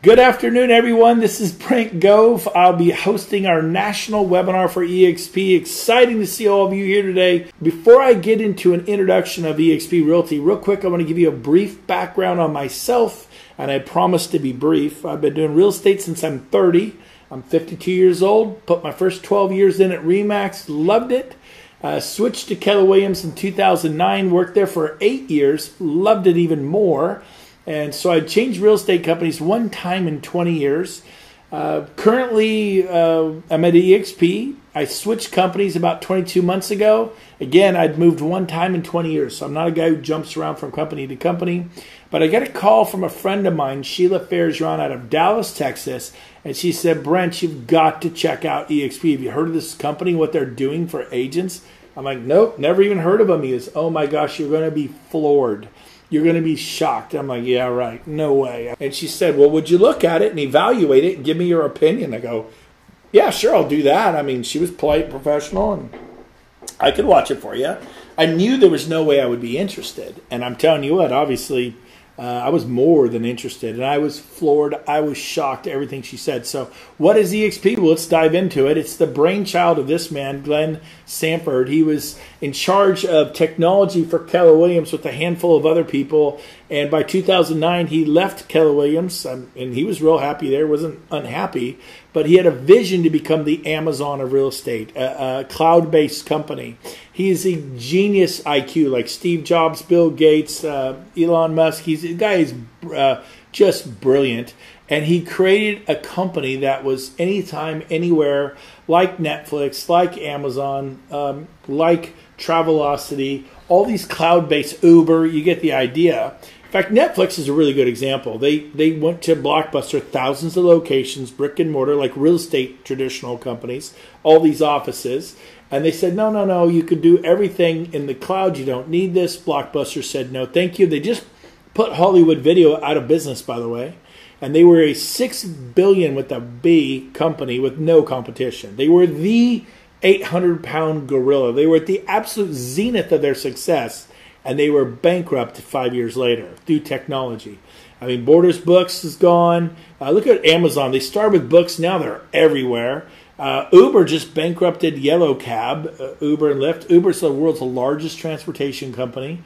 Good afternoon, everyone. This is Brent Gove. I'll be hosting our national webinar for EXP. Exciting to see all of you here today. Before I get into an introduction of EXP Realty, real quick, I want to give you a brief background on myself, and I promise to be brief. I've been doing real estate since I'm 30. I'm 52 years old. Put my first 12 years in at RE/MAX. Loved it. Switched to Keller Williams in 2009. Worked there for 8 years. Loved it even more. And so I changed real estate companies one time in 20 years. Currently, I'm at EXP. I switched companies about 22 months ago. Again, I'd moved one time in 20 years, so I'm not a guy who jumps around from company to company. But I got a call from a friend of mine, Sheila Fairjohn, out of Dallas, Texas, and she said, Brent, you've got to check out EXP. Have you heard of this company, what they're doing for agents? I'm like, nope, never even heard of them. He goes, oh my gosh, you're going to be floored. You're going to be shocked. I'm like, yeah, right. No way. And she said, well, would you look at it and evaluate it and give me your opinion? I go, yeah, sure, I'll do that. I mean, she was polite, professional, and I could watch it for you. I knew there was no way I would be interested. And I'm telling you what, obviously, I was more than interested. And I was floored. I was shocked at everything she said. So what is EXP? Well, let's dive into it. It's the brainchild of this man, Glenn Sanford. He was in charge of technology for Keller Williams with a handful of other people. And by 2009, he left Keller Williams, and he was real happy there, wasn't unhappy. But he had a vision to become the Amazon of real estate, a cloud-based company. He is a genius IQ, like Steve Jobs, Bill Gates, Elon Musk. The guy is just brilliant. And he created a company that was anytime, anywhere, like Netflix, like Amazon, like Travelocity, all these cloud-based, Uber. You get the idea. In fact, Netflix is a really good example. They went to Blockbuster, thousands of locations, brick and mortar, like real estate traditional companies, all these offices. And they said, no, you can do everything in the cloud. You don't need this. Blockbuster said, no, thank you. They just put Hollywood Video out of business, by the way. And they were a $6 billion with a B company with no competition. They were the 800-pound gorilla. They were at the absolute zenith of their success. And they were bankrupt 5 years later through technology. I mean, Borders Books is gone. Look at Amazon. They started with books. Now they're everywhere. Uber just bankrupted Yellow Cab, Uber and Lyft. Uber's the world's largest transportation company.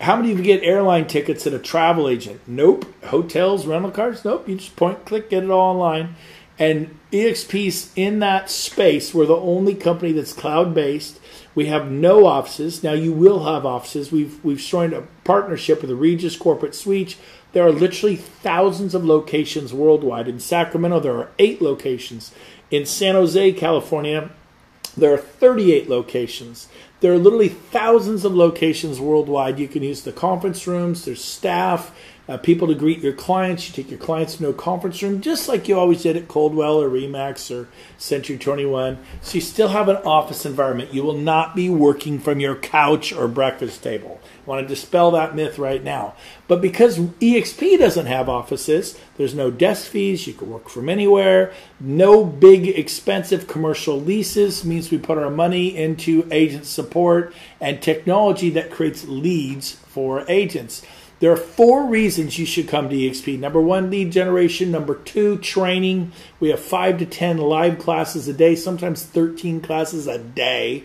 How many of you get airline tickets at a travel agent? Nope. Hotels, rental cars? Nope. You just point, click, get it all online. And EXP's in that space. We're the only company that's cloud-based. We have no offices. Now, you will have offices. We've joined a partnership with the Regis Corporate Suite. There are literally thousands of locations worldwide. In Sacramento, there are 8 locations. In San Jose, California, there are 38 locations. There are literally thousands of locations worldwide. You can use the conference rooms. There's staff, people to greet your clients. You take your clients to a conference room, just like you always did at Coldwell or RE/MAX or Century 21. So you still have an office environment. You will not be working from your couch or breakfast table. I want to dispel that myth right now. But because EXP doesn't have offices, there's no desk fees. You can work from anywhere. No big expensive commercial leases. Means we put our money into agent support and technology that creates leads for agents. There are 4 reasons you should come to EXP. Number 1, lead generation. Number 2, training. We have 5 to 10 live classes a day, sometimes 13 classes a day.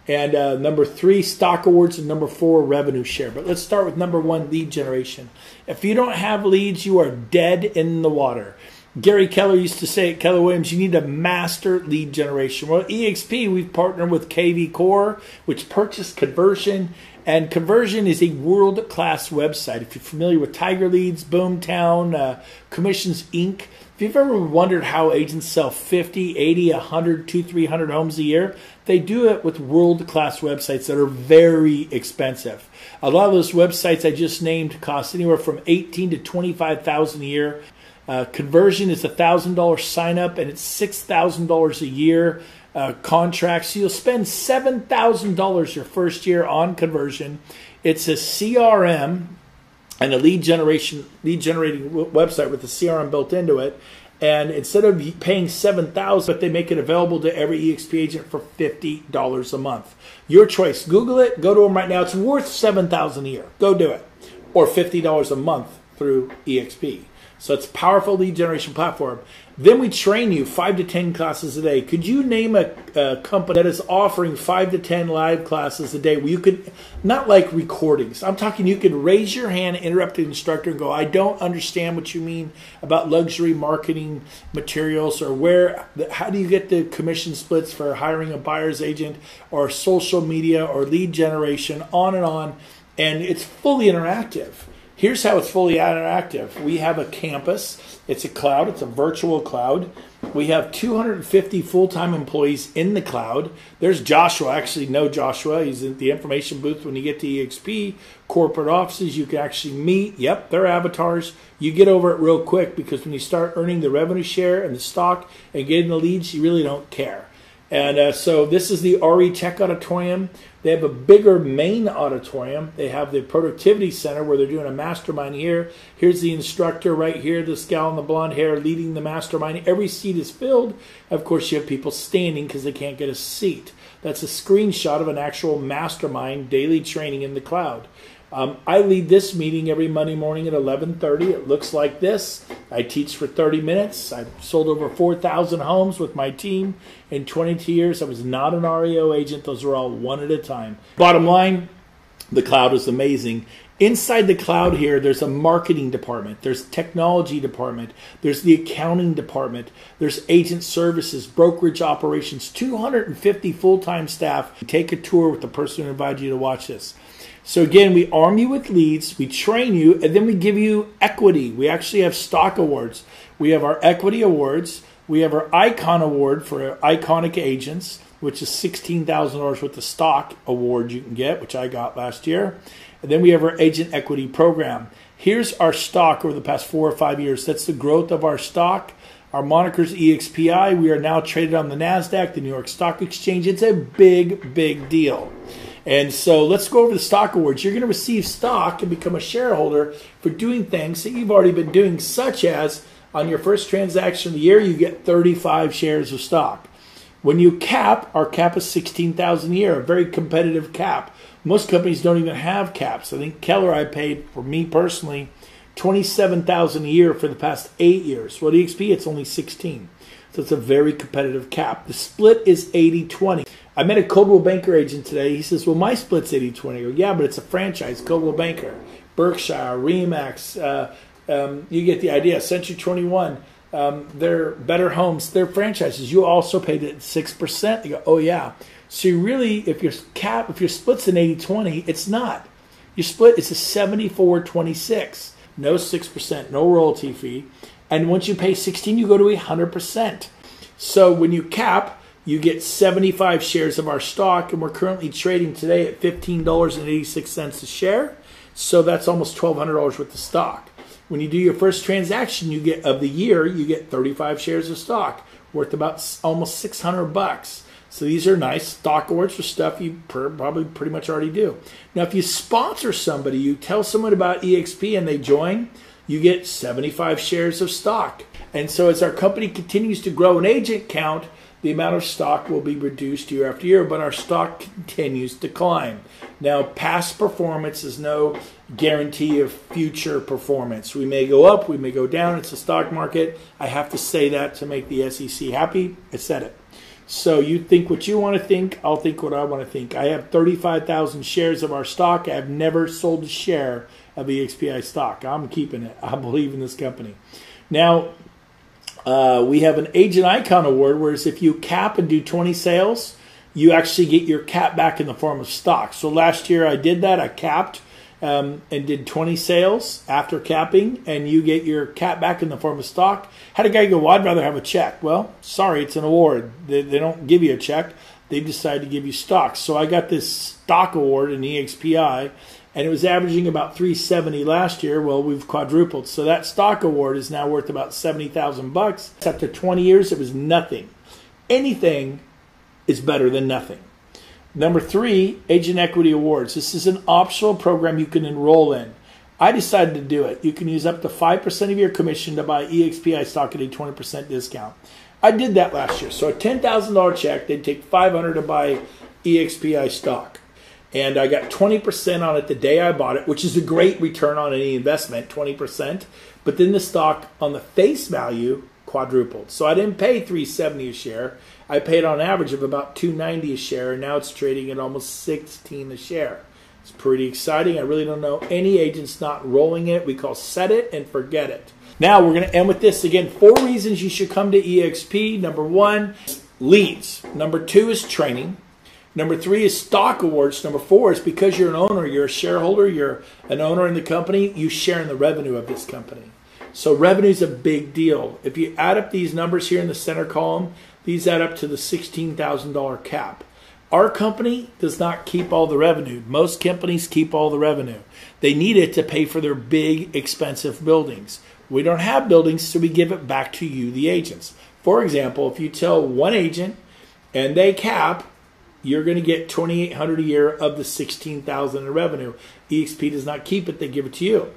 And number 3, stock awards. And number 4, revenue share. But let's start with number 1, lead generation. If you don't have leads, you are dead in the water. Gary Keller used to say at Keller Williams, you need to master lead generation. Well, at EXP, we've partnered with KV Core, which purchased Conversion. And Conversion is a world-class website. If you're familiar with Tiger Leads, Boomtown, Commissions Inc., if you've ever wondered how agents sell 50, 80, 100, 200, 300 homes a year, they do it with world-class websites that are very expensive. A lot of those websites I just named cost anywhere from $18,000 to $25,000 a year. Conversion is a $1,000 sign-up, and it's $6,000 a year. Contracts. So you'll spend $7,000 your first year on Conversion. It's a CRM and a lead generating website with a CRM built into it. And instead of paying $7,000, they make it available to every EXP agent for $50 a month. Your choice. Google it. Go to them right now. It's worth $7,000 a year. Go do it. Or $50 a month through EXP. So it's a powerful lead generation platform. Then we train you 5 to 10 classes a day. Could you name a company that is offering 5 to 10 live classes a day where you could, not like recordings, I'm talking you could raise your hand, interrupt the instructor and go, I don't understand what you mean about luxury marketing materials, or how do you get the commission splits for hiring a buyer's agent, or social media, or lead generation, on and on. And it's fully interactive. Here's how it's fully interactive. We have a campus. It's a cloud. It's a virtual cloud. We have 250 full-time employees in the cloud. There's Joshua. I actually know Joshua. He's in the information booth. When you get to EXP corporate offices, you can actually meet. Yep, they're avatars. You get over it real quick, because when you start earning the revenue share and the stock and getting the leads, you really don't care. And so this is the RE Tech Auditorium. They have a bigger main auditorium. They have the productivity center where they're doing a mastermind here. Here's the instructor right here, this gal in the blonde hair leading the mastermind. Every seat is filled. Of course, you have people standing because they can't get a seat. That's a screenshot of an actual mastermind daily training in the cloud. I lead this meeting every Monday morning at 11:30. It looks like this. I teach for 30 minutes. I've sold over 4,000 homes with my team in 22 years. I was not an REO agent. Those were all one at a time. Bottom line, the cloud is amazing. Inside the cloud here, there's a marketing department. There's a technology department. There's the accounting department. There's agent services, brokerage operations, 250 full-time staff. Take a tour with the person who invited you to watch this. So again, we arm you with leads, we train you, and then we give you equity. We actually have stock awards. We have our equity awards. We have our Icon Award for iconic agents, which is $16,000 worth of stock award you can get, which I got last year. And then we have our Agent Equity Program. Here's our stock over the past 4 or 5 years. That's the growth of our stock. Our moniker's EXPI. We are now traded on the NASDAQ, the New York Stock Exchange. It's a big, big deal. And so let's go over the stock awards. You're going to receive stock and become a shareholder for doing things that you've already been doing, such as on your first transaction of the year, you get 35 shares of stock. When you cap, our cap is $16,000 a year, a very competitive cap. Most companies don't even have caps. I think Keller, I paid, for me personally, $27,000 a year for the past 8 years. Well, at EXP, it's only 16. So it's a very competitive cap. The split is 80-20. I met a Coldwell Banker agent today. He says, well, my split's 80-20. I go, yeah, but it's a franchise, Coldwell Banker, Berkshire, Remax. You get the idea. Century 21, they're Better Homes. They're franchises. You also paid it 6%. They go, oh, yeah. So you really, if your split's an 80-20, it's not. Your split is a 74-26. No 6%, no royalty fee. And once you pay 16, you go to 100%. So when you cap, you get 75 shares of our stock, and we're currently trading today at $15.86 a share. So that's almost $1,200 worth of stock. When you do your first transaction, you get of the year, you get 35 shares of stock worth about almost $600. So these are nice stock awards for stuff you probably pretty much already do. Now, if you sponsor somebody, you tell someone about EXP and they join, you get 75 shares of stock. And so as our company continues to grow in agent count, the amount of stock will be reduced year after year, but our stock continues to climb. Now, past performance is no guarantee of future performance. We may go up, we may go down. It's a stock market. I have to say that to make the SEC happy. I said it. So you think what you want to think, I'll think what I want to think. I have 35,000 shares of our stock. I have never sold a share of EXPI stock. I'm keeping it. I believe in this company. Now, we have an Agent Icon Award, whereas if you cap and do 20 sales, you actually get your cap back in the form of stock. So last year I did that. I capped and did 20 sales after capping, and you get your cap back in the form of stock. Had a guy go, well, I'd rather have a check. Well, sorry, it's an award. They don't give you a check. They decide to give you stock. So I got this stock award in EXPI, and it was averaging about $370 last year. Well, we've quadrupled. So that stock award is now worth about $70,000. After 20 years, it was nothing. Anything is better than nothing. Number 3, Agent Equity Awards. This is an optional program you can enroll in. I decided to do it. You can use up to 5% of your commission to buy EXPI stock at a 20% discount. I did that last year. So a $10,000 check, they'd take $500 to buy EXPI stock. And I got 20% on it the day I bought it, which is a great return on any investment, 20%. But then the stock on the face value quadrupled. So I didn't pay $3.70 a share. I paid on average of about $2.90 a share, and now it's trading at almost $16 a share. It's pretty exciting. I really don't know any agents not rolling it. We call set it and forget it. Now we're going to end with this again. 4 reasons you should come to EXP. Number 1, leads. Number 2 is training. Number 3 is stock awards. Number 4 is because you're an owner, you're a shareholder, you're an owner in the company, you share in the revenue of this company. So revenue is a big deal. If you add up these numbers here in the center column, these add up to the $16,000 cap. Our company does not keep all the revenue. Most companies keep all the revenue. They need it to pay for their big, expensive buildings. We don't have buildings, so we give it back to you, the agents. For example, if you tell one agent and they cap, you're going to get $2,800 a year of the $16,000 in revenue. EXP does not keep it; they give it to you.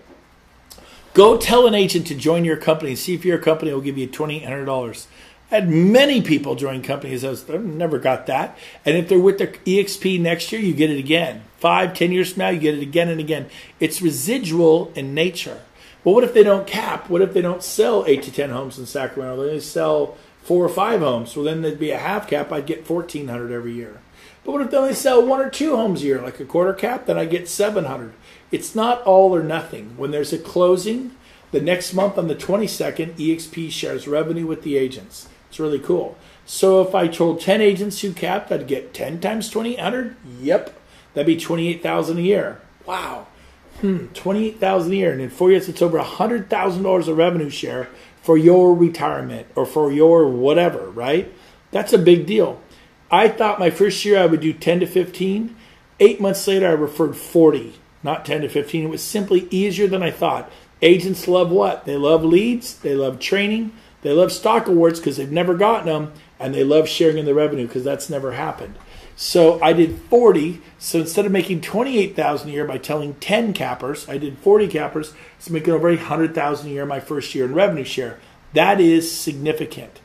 Go tell an agent to join your company and see if your company will give you $2,800. I had many people join companies. I've never got that. And if they're with the EXP next year, you get it again. 5, 10 years from now, you get it again and again. It's residual in nature. But what if they don't cap? What if they don't sell 8 to 10 homes in Sacramento? They sell 4 or 5 homes. Well, then there'd be a half cap. I'd get $1,400 every year. But what if they only sell 1 or 2 homes a year, like a quarter cap? Then I get $700. It's not all or nothing. When there's a closing, the next month on the 22nd, EXP shares revenue with the agents. It's really cool. So if I told 10 agents who capped, I'd get 10 times $2,800. Yep, that'd be $28,000 a year. Wow, $28,000 a year, and in 4 years, it's over $100,000 of revenue share for your retirement or for your whatever. Right? That's a big deal. I thought my first year I would do 10 to 15. 8 months later, I referred 40, not 10 to 15. It was simply easier than I thought. Agents love what? They love leads. They love training. They love stock awards because they've never gotten them, and they love sharing in the revenue because that's never happened. So I did 40. So instead of making $28,000 a year by telling 10 cappers, I did 40 cappers. So making over $100,000 a year my first year in revenue share. That is significant.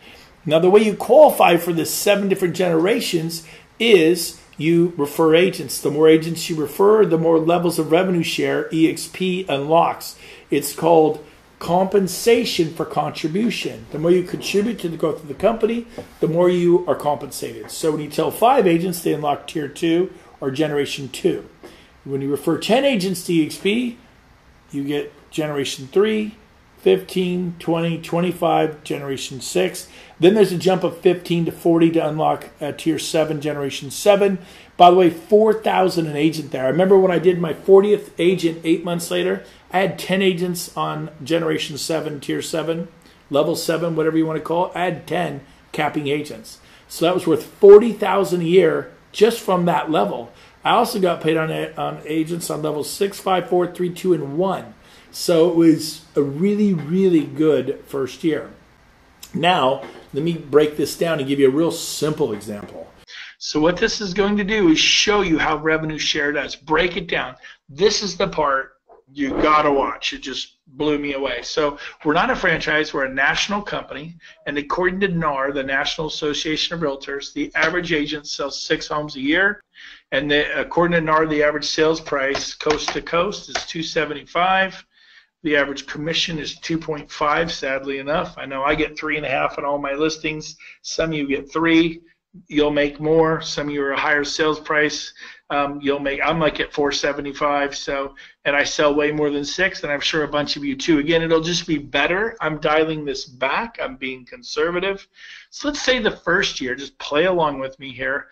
Now the way you qualify for the 7 different generations is you refer agents. The more agents you refer, the more levels of revenue share EXP unlocks. It's called compensation for contribution. The more you contribute to the growth of the company, the more you are compensated. So when you tell 5 agents, they unlock tier 2 or generation 2. When you refer 10 agents to EXP, you get generation 3, 15, 20, 25, generation 6. Then there's a jump of 15 to 40 to unlock tier 7, generation 7. By the way, 4,000 an agent there. I remember when I did my 40th agent 8 months later, I had 10 agents on generation 7, tier 7, level 7, whatever you want to call it. I had 10 capping agents. So that was worth $40,000 a year just from that level. I also got paid on agents on levels 6, 5, 4, 3, 2, and 1. So it was a really, really good first year. Now, let me break this down and give you a real simple example. So what this is going to do is show you how revenue share does. Break it down. This is the part you got to watch. It just blew me away. So we're not a franchise. We're a national company. And according to NAR, the National Association of Realtors, the average agent sells 6 homes a year. And according to NAR, the average sales price coast to coast is $275. The average commission is 2.5, sadly enough. I know I get 3.5 on all my listings. Some of you get 3. You'll make more. Some of you are a higher sales price. You'll make. I'm like at 475. So, and I sell way more than 6, and I'm sure a bunch of you too. Again, it'll just be better. I'm dialing this back. I'm being conservative. So let's say the first year. Just play along with me here.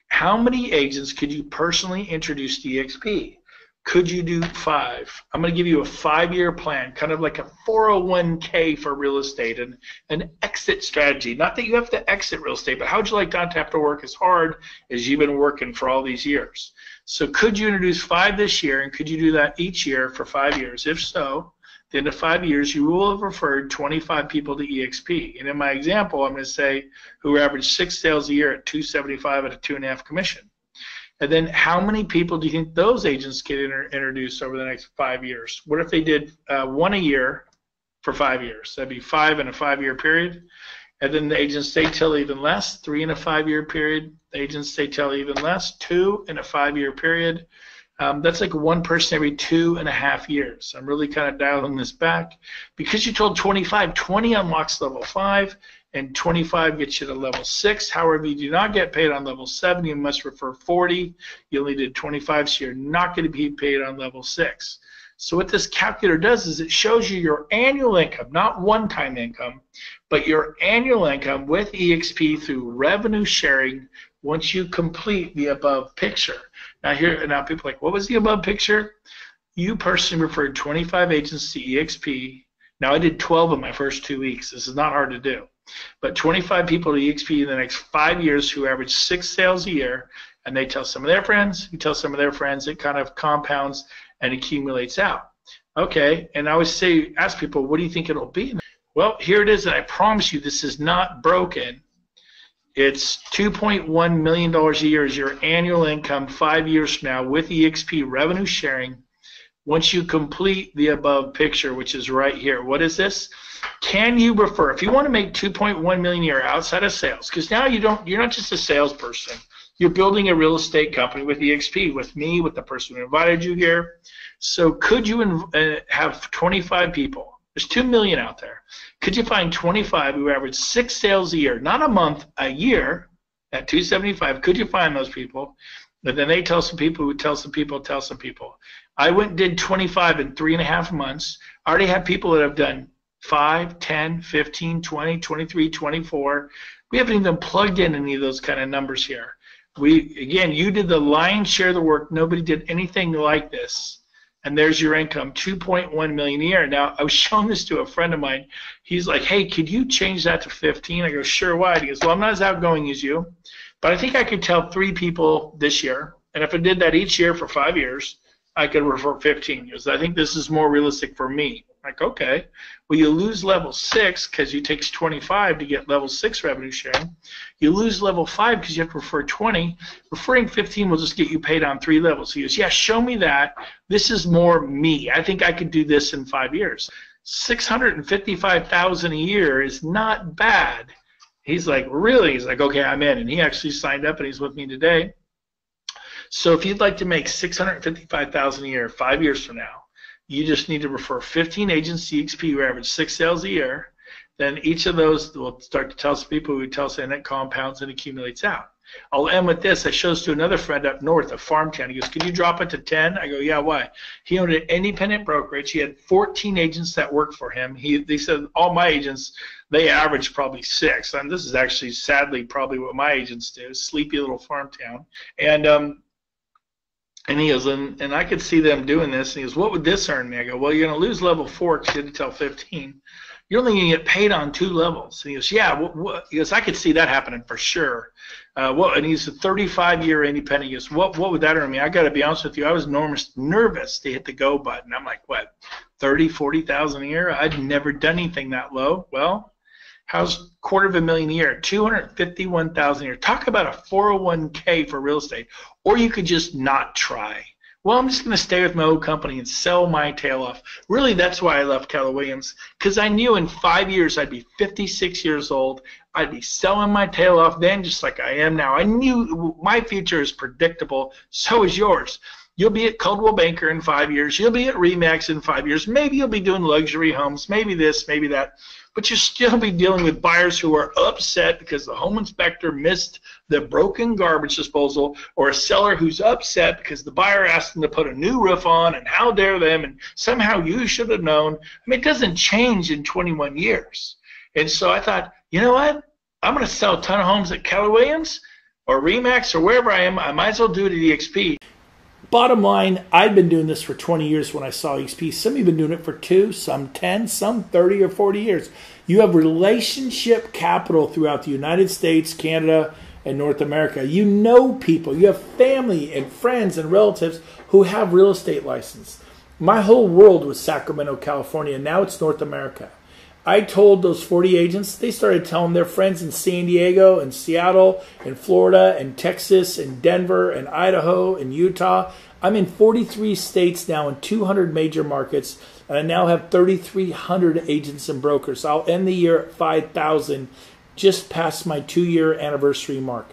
How many agents could you personally introduce to EXP? Could you do 5? I'm going to give you a 5-year plan, kind of like a 401k for real estate and an exit strategy. Not that you have to exit real estate, but how would you like not to have to work as hard as you've been working for all these years? So could you introduce 5 this year, and could you do that each year for 5 years? If so, at the end of 5 years, you will have referred 25 people to EXP. And in my example, I'm going to say who average 6 sales a year at $275 at a 2.5 commission. And then how many people do you think those agents get introduced over the next 5 years? What if they did 1 a year for 5 years? That'd be 5 in a 5-year period. And then the agents stay till even less, 3 in a 5-year period. The agents stay till even less, 2 in a 5-year period. That's like one person every 2.5 years. I'm really kind of dialing this back. Because you told 25, 20 unlocks level 5, and 25 gets you to level 6. However, you do not get paid on level 7. You must refer 40. You only did 25, so you're not going to be paid on level 6. So what this calculator does is it shows you your annual income, not one-time income, but your annual income with EXP through revenue sharing once you complete the above picture. Now people are like, what was the above picture? You personally referred 25 agents to EXP. Now I did 12 in my first 2 weeks. This is not hard to do. But 25 people to EXP in the next 5 years who average 6 sales a year, and they tell some of their friends, you tell some of their friends, it kind of compounds and accumulates out. Okay, and I always ask people, what do you think it'll be? Well, here it is, and I promise you this is not broken. It's $2.1 million a year is your annual income 5 years from now with EXP revenue sharing once you complete the above picture, which is right here. What is this? Can you refer, if you want to make $2.1 million a year outside of sales, because now you're not just a salesperson, you're building a real estate company with EXP, with me, with the person who invited you here. So could you have 25 people? There's 2 million out there. Could you find 25 who average 6 sales a year, not a month, a year, at 275? Could you find those people? But then they tell some people who tell some people, tell some people. I went and did 25 in 3.5 months. I already have people that have done 5, 10, 15, 20, 23, 24. We haven't even plugged in any of those kind of numbers here. Again, you did the lion's share of the work. Nobody did anything like this. And there's your income, $2.1 million a year. Now, I was showing this to a friend of mine. He's like, hey, could you change that to 15? I go, sure, why? He goes, well, I'm not as outgoing as you, but I think I could tell 3 people this year. And if I did that each year for 5 years, I could refer 15 years. I think this is more realistic for me. Like, okay, well, you lose level 6 because it takes 25 to get level 6 revenue sharing. You lose level 5 because you have to refer 20. Referring 15 will just get you paid on 3 levels. He goes, yeah, show me that. This is more me. I think I could do this in 5 years. $655,000 a year is not bad. He's like, really? He's like, okay, I'm in. And he actually signed up, and he's with me today. So if you'd like to make $655,000 a year 5 years from now, you just need to refer 15 agents to EXP who average 6 sales a year. Then each of those will start to tell some people who tell us, and it compounds and accumulates out. I'll end with this. I showed this to another friend up north, a farm town. He goes, can you drop it to 10? I go, yeah, why? He owned an independent brokerage. He had 14 agents that worked for him. They said all my agents, they average probably 6. And this is actually, sadly, probably what my agents do, sleepy little farm town. And he goes, and I could see them doing this. And he goes, what would this earn me? I go, well, you're going to lose level 4 because you had to tell 15. You're only going to get paid on 2 levels. And he goes, yeah. He goes, I could see that happening for sure. And he's a 35-year independent. He goes, what would that earn me? I got to be honest with you. I was nervous to hit the go button. I'm like, what, 30, 40,000 a year? I'd never done anything that low. Well, how's $250,000 a year? $251,000 a year. Talk about a 401k for real estate. Or you could just not try. Well, I'm just going to stay with my old company and sell my tail off. Really, that's why I left Keller Williams, because I knew in 5 years I'd be 56 years old. I'd be selling my tail off then just like I am now. I knew my future is predictable. So is yours. You'll be at Coldwell Banker in 5 years. You'll be at RE/MAX in 5 years. Maybe you'll be doing luxury homes. Maybe this, maybe that. But you'll still be dealing with buyers who are upset because the home inspector missed the broken garbage disposal, or a seller who's upset because the buyer asked them to put a new roof on, and how dare them, and somehow you should have known. I mean, it doesn't change in 21 years. And so I thought, you know what? I'm going to sell a ton of homes at Keller Williams or RE/MAX or wherever I am. I might as well do it at EXP. Bottom line, I've been doing this for 20 years when I saw EXP. Some of you have been doing it for 2, some 10, some 30 or 40 years. You have relationship capital throughout the United States, Canada, and North America. You know people. You have family and friends and relatives who have real estate license. My whole world was Sacramento, California, and now it's North America. I told those 40 agents, they started telling their friends in San Diego and Seattle and Florida and Texas and Denver and Idaho and Utah. I'm in 43 states now in 200 major markets, and I now have 3,300 agents and brokers. I'll end the year at 5,000 just passed my 2-year anniversary mark.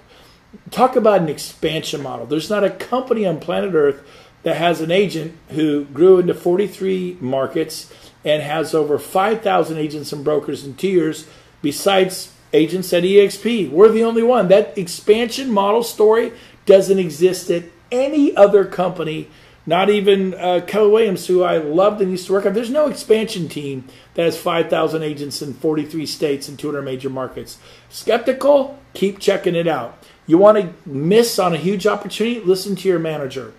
Talk about an expansion model. There's not a company on planet Earth that has an agent who grew into 43 markets and has over 5,000 agents and brokers in 2 years, besides agents at EXP. We're the only one. That expansion model story doesn't exist at any other company, not even Keller Williams, who I loved and used to work on. There's no expansion team that has 5,000 agents in 43 states and 200 major markets. Skeptical? Keep checking it out. You want to miss on a huge opportunity? Listen to your manager.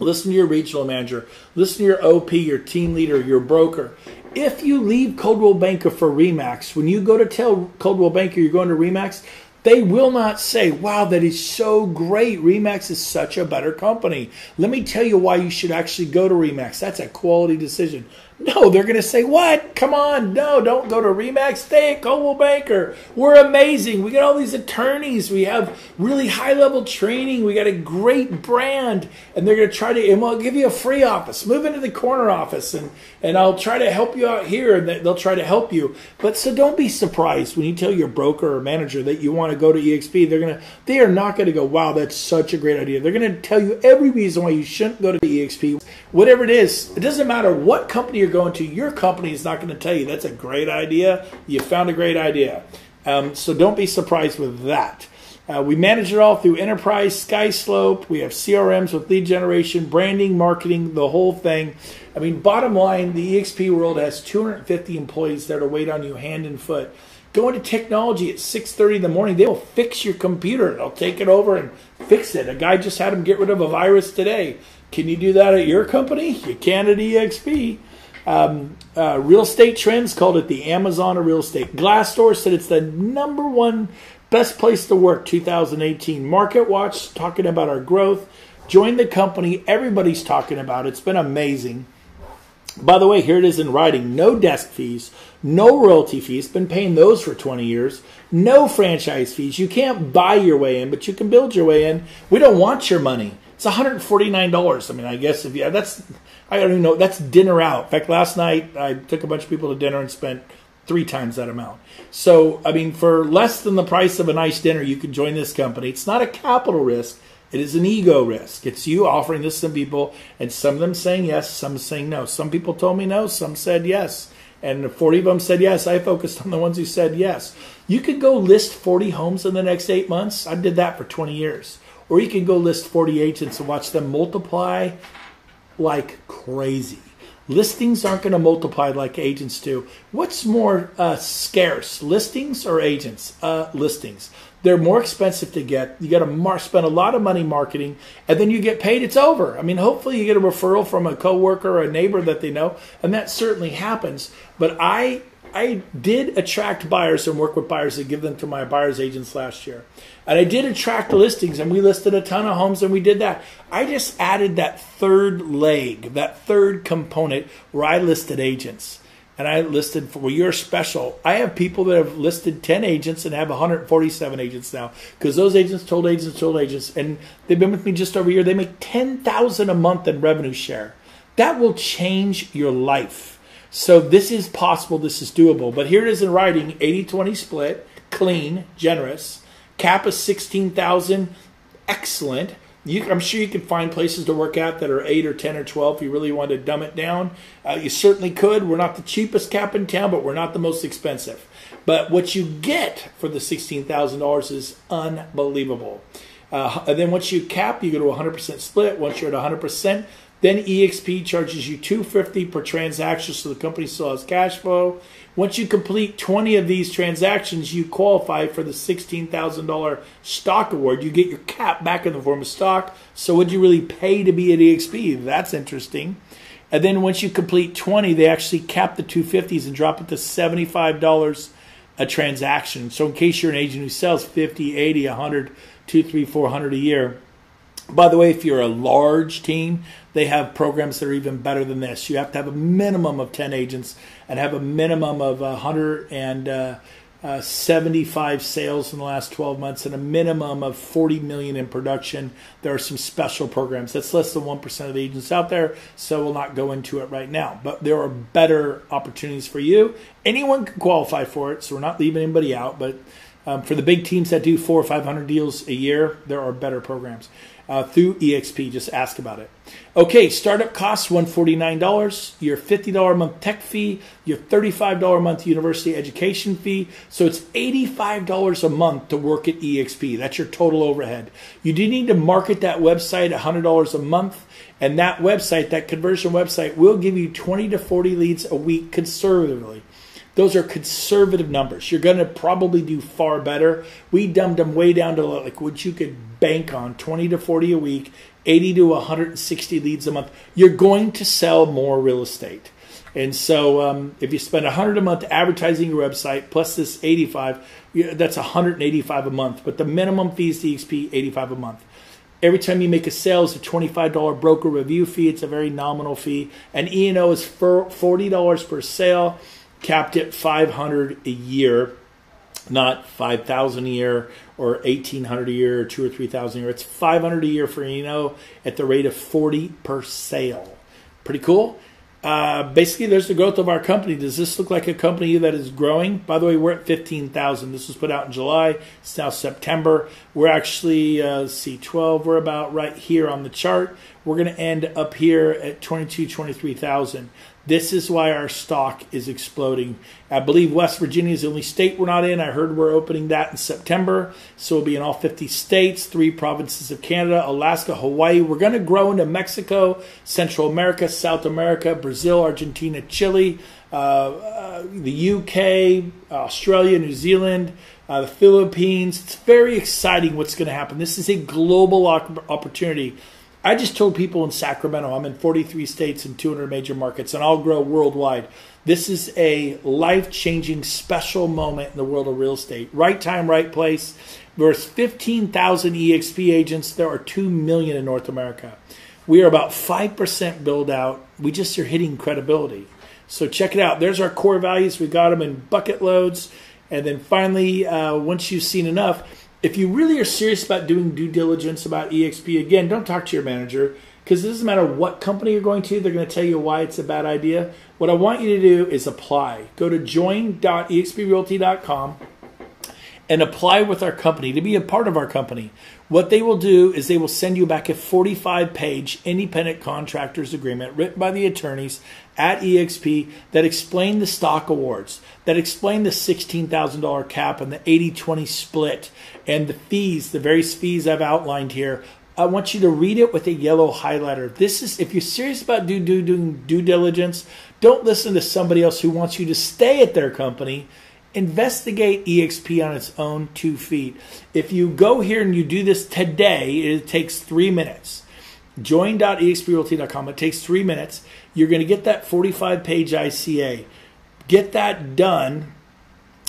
Listen to your regional manager. Listen to your OP, your team leader, your broker. If you leave Coldwell Banker for RE/MAX, when you go to tell Coldwell Banker you're going to RE/MAX, they will not say, wow, that is so great. RE/MAX is such a better company. Let me tell you why you should actually go to RE/MAX. That's a quality decision. No, they're going to say, what? Come on. No, don't go to RE/MAX. Stay at Coldwell Banker. We're amazing. We got all these attorneys. We have really high-level training. We got a great brand. And they're going to try to, and we'll give you a free office. Move into the corner office, and I'll try to help you out here, and they'll try to help you. But so don't be surprised when you tell your broker or manager that you want to go to EXP. They are not going to go, wow, that's such a great idea. They're going to tell you every reason why you shouldn't go to EXP. Whatever it is, it doesn't matter what company you're going to, your company is not going to tell you that's a great idea. You found a great idea. So don't be surprised with that. We manage it all through Enterprise, SkySlope. We have CRMs with lead generation, branding, marketing, the whole thing. I mean, bottom line, the EXP world has 250 employees there to wait on you hand and foot. Go into technology at 6:30 in the morning. They will fix your computer. They'll take it over and fix it. A guy just had him get rid of a virus today. Can you do that at your company? You can at EXP. Real Estate Trends called it the Amazon of real estate. Glassdoor said it's the #1 best place to work 2018. Market Watch talking about our growth. Join the company. Everybody's talking about it. It's been amazing. By the way, here it is in writing. No desk fees, no royalty fees. Been paying those for 20 years. No franchise fees. You can't buy your way in, but you can build your way in. We don't want your money. It's $149. I mean, I guess if you that's, I don't even know, that's dinner out. In fact, last night I took a bunch of people to dinner and spent 3 times that amount. So, I mean, for less than the price of a nice dinner, you can join this company. It's not a capital risk. It is an ego risk. It's you offering this to some people, and some of them saying yes, some saying no. Some people told me no, some said yes. And 40 of them said yes. I focused on the ones who said yes. You could go list 40 homes in the next 8 months. I did that for 20 years. Or you can go list 40 agents and watch them multiply like crazy. Listings aren't going to multiply like agents do. What's more scarce, listings or agents? Listings. They're more expensive to get. You got to spend a lot of money marketing, and then you get paid. It's over. I mean, hopefully you get a referral from a coworker or a neighbor that they know, and that certainly happens. But I did attract buyers and work with buyers and give them to my buyers agents last year. And I did attract listings, and we listed a ton of homes, and we did that. I just added that third leg, that third component where I listed agents. And I listed, well, you're special. I have people that have listed 10 agents and have 147 agents now, because those agents told agents, and they've been with me just over a year. They make $10,000 a month in revenue share. That will change your life. So this is possible. This is doable. But here it is in writing, 80-20 split, clean, generous. Cap is 16,000, excellent. I'm sure you could find places to work at that are 8 or 10 or 12 if you really wanted to dumb it down. You certainly could. We're not the cheapest cap in town, but we're not the most expensive. But what you get for the $16,000 is unbelievable. And then once you cap, you go to 100% split. Once you're at 100%, then EXP charges you $250 per transaction, so the company still has cash flow. Once you complete 20 of these transactions, you qualify for the $16,000 stock award. You get your cap back in the form of stock. So would you really pay to be at EXP? That's interesting. And then once you complete 20, they actually cap the $250s and drop it to $75 a transaction. So in case you're an agent who sells 50, 80, 100, 2, 3, 400 a year. By the way, if you're a large team, they have programs that are even better than this. You have to have a minimum of 10 agents and have a minimum of 100 and 75 sales in the last 12 months and a minimum of 40 million in production. There are some special programs. That's less than 1% of the agents out there, so we'll not go into it right now. But there are better opportunities for you. Anyone can qualify for it, so we're not leaving anybody out. But for the big teams that do 400 or 500 deals a year, there are better programs. Through EXP, just ask about it. Okay, startup costs $149, your $50 a month tech fee, your $35 a month university education fee. So it's $85 a month to work at EXP. That's your total overhead. You do need to market that website $100 a month, and that website, that conversion website, will give you 20 to 40 leads a week conservatively. Those are conservative numbers. You're going to probably do far better. We dumbed them way down to like what you could bank on, 20 to 40 a week, 80 to 160 leads a month. You're going to sell more real estate. And so if you spend $100 a month advertising your website plus this 85, that's $185 a month. But the minimum fee is EXP, $85 a month. Every time you make a sale, it's a $25 broker review fee. It's a very nominal fee. And E&O is $40 per sale, capped at $500 a year, not $5,000 a year or $1,800 a year or $2,000 or $3,000 a year. It's $500 a year for E&O at the rate of 40 per sale. Pretty cool. Basically, there's the growth of our company. Does this look like a company that is growing? By the way, we're at 15,000. This was put out in July. It's now September. We're actually, let's see, 12. We're about right here on the chart. We're going to end up here at 23,000. This is why our stock is exploding. I believe West Virginia is the only state we're not in. I heard we're opening that in September. So we'll be in all 50 states, 3 provinces of Canada, Alaska, Hawaii. We're going to grow into Mexico, Central America, South America, Brazil, Argentina, Chile, the UK, Australia, New Zealand, the Philippines. It's very exciting what's going to happen. This is a global opportunity. I just told people in Sacramento, I'm in 43 states and 200 major markets, and I'll grow worldwide. This is a life-changing, special moment in the world of real estate. Right time, right place. There's 15,000 EXP agents. There are 2 million in North America. We are about 5% build out. We just are hitting credibility. So check it out. There's our core values. We got them in bucket loads. And then finally, once you've seen enough, if you really are serious about doing due diligence about EXP, again, don't talk to your manager, because it doesn't matter what company you're going to. They're going to tell you why it's a bad idea. What I want you to do is apply. Go to join.exprealty.com and apply with our company to be a part of our company. What they will do is they will send you back a 45-page independent contractors agreement written by the attorneys at EXP that explain the stock awards, that explain the $16,000 cap and the 80-20 split and the fees, the various fees I've outlined here. I want you to read it with a yellow highlighter. This is, if you're serious about doing due diligence, don't listen to somebody else who wants you to stay at their company. Investigate EXP on its own 2 feet. If you go here and you do this today, it takes 3 minutes. Join.exprealty.com. It takes 3 minutes. You're going to get that 45-page ICA. Get that done.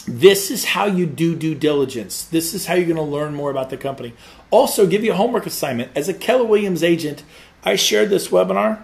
This is how you do due diligence. This is how you're going to learn more about the company. Also, give you a homework assignment. As a Keller Williams agent, I shared this webinar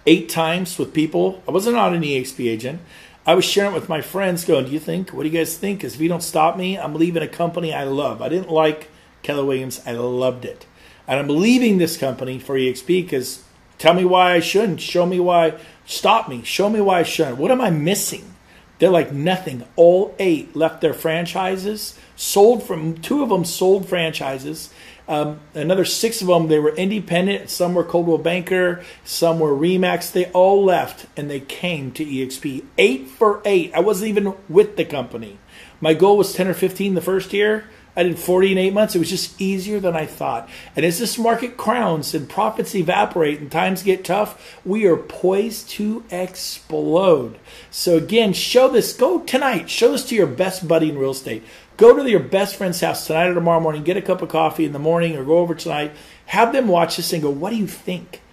8 times with people. I wasn't an EXP agent. I was sharing it with my friends going, what do you guys think? Because if you don't stop me, I'm leaving a company I love. I didn't like Keller Williams. I loved it. And I'm leaving this company for EXP because tell me why I shouldn't. Show me why. Stop me. Show me why I shouldn't. What am I missing? They're like nothing. All 8 left their franchises. 2 of them sold franchises. Another 6 of them, they were independent. Some were Coldwell Banker. Some were Remax. They all left and they came to EXP. 8 for 8. I wasn't even with the company. My goal was 10 or 15 the first year. I did 40 in 8 months. It was just easier than I thought. And as this market crowns and profits evaporate and times get tough, we are poised to explode. So again, show this. Go tonight. Show this to your best buddy in real estate. Go to your best friend's house tonight or tomorrow morning. Get a cup of coffee in the morning or go over tonight. Have them watch this and go, what do you think?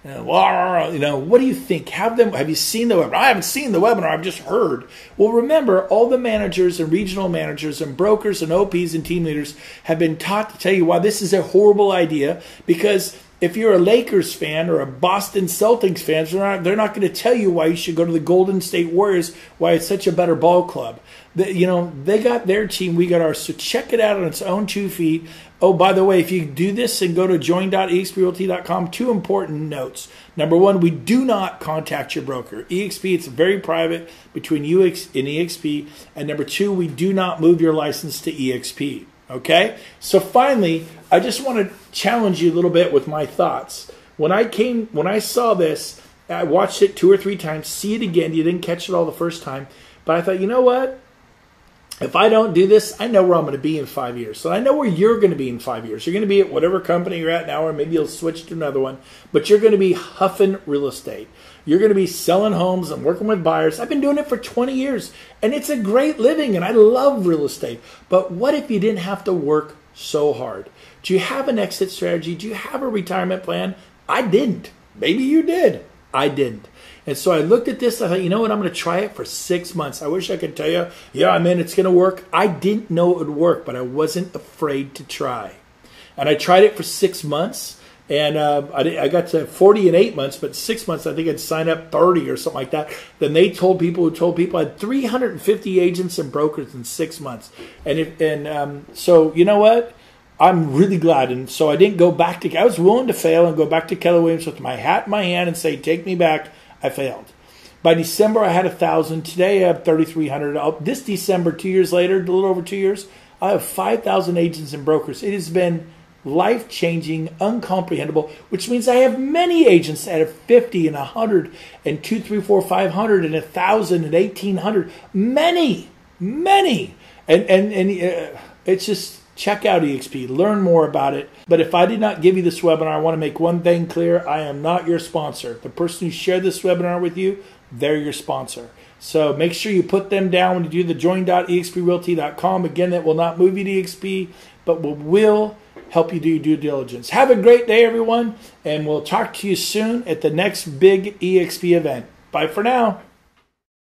What do you think? Have you seen the webinar? I haven't seen the webinar. I've just heard. Well, remember, all the managers and regional managers and brokers and OPs and team leaders have been taught to tell you why this is a horrible idea. Because if you're a Lakers fan or a Boston Celtics fan, they're not going to tell you why you should go to the Golden State Warriors, why it's such a better ball club. They got their team, we got ours. So check it out on its own 2 feet. Oh, by the way, if you do this and go to join.exprealty.com, 2 important notes. Number 1, we do not contact your broker. EXP, it's very private between you and EXP. And number 2, we do not move your license to EXP. Okay? So finally, I just want to challenge you a little bit with my thoughts. When I saw this, I watched it 2 or 3 times, see it again. You didn't catch it all the first time. But I thought, you know what? If I don't do this, I know where I'm going to be in 5 years. So I know where you're going to be in 5 years. You're going to be at whatever company you're at now, or maybe you'll switch to another one. But you're going to be huffing real estate. You're going to be selling homes and working with buyers. I've been doing it for 20 years, and it's a great living, and I love real estate. But what if you didn't have to work so hard? Do you have an exit strategy? Do you have a retirement plan? I didn't. Maybe you did. I didn't. And so I looked at this. I thought, you know what? I'm going to try it for 6 months. I wish I could tell you, yeah, I'm in. It's going to work. I didn't know it would work, but I wasn't afraid to try. And I tried it for 6 months. And I got to 40 in 8 months, but 6 months, I think I'd sign up 30 or something like that. Then they told people who told people I had 350 agents and brokers in 6 months. So you know what? I'm really glad. And so I didn't go back I was willing to fail and go back to Keller Williams with my hat in my hand and say, take me back. I failed. By December, I had 1,000. Today, I have 3,300. This December, 2 years later, a little over 2 years, I have 5,000 agents and brokers. It has been life-changing, uncomprehendable, which means I have many agents that have 50 and 100 and 2, 3, 4, 500 and 1,000 and 1,800. Many. And it's just, check out EXP. Learn more about it. But if I did not give you this webinar, I want to make one thing clear. I am not your sponsor. The person who shared this webinar with you, they're your sponsor. So make sure you put them down when you do the join.exprealty.com. Again, that will not move you to EXP, but will help you do due diligence. Have a great day, everyone, and we'll talk to you soon at the next big EXP event. Bye for now.